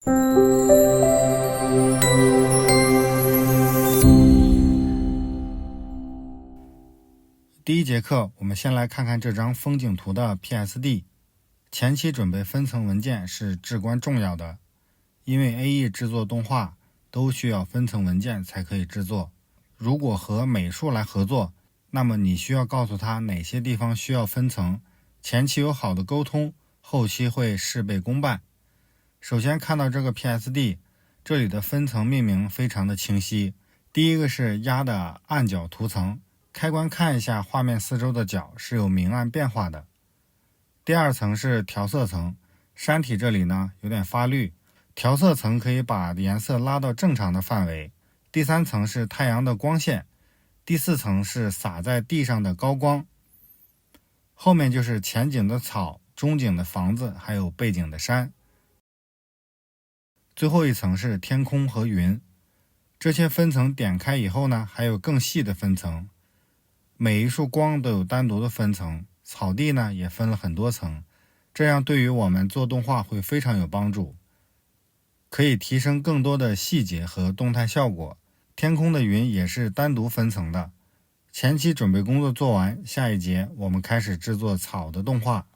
第一节课，我们先来看看这张风景图的 PSD。前期准备分层文件是至关重要的，因为 AE 制作动画都需要分层文件才可以制作。如果和美术来合作，那么你需要告诉他哪些地方需要分层，前期有好的沟通，后期会事倍功半。首先看到这个 PSD， 这里的分层命名非常的清晰。第一个是压的暗角图层，开关看一下画面四周的角是有明暗变化的。第二层是调色层，山体这里呢有点发绿，调色层可以把颜色拉到正常的范围。第三层是太阳的光线，第四层是洒在地上的高光，后面就是前景的草，中景的房子，还有背景的山。最后一层是天空和云。这些分层点开以后呢，还有更细的分层，每一束光都有单独的分层，草地呢也分了很多层，这样对于我们做动画会非常有帮助，可以提升更多的细节和动态效果。天空的云也是单独分层的。前期准备工作做完，下一节我们开始制作草的动画。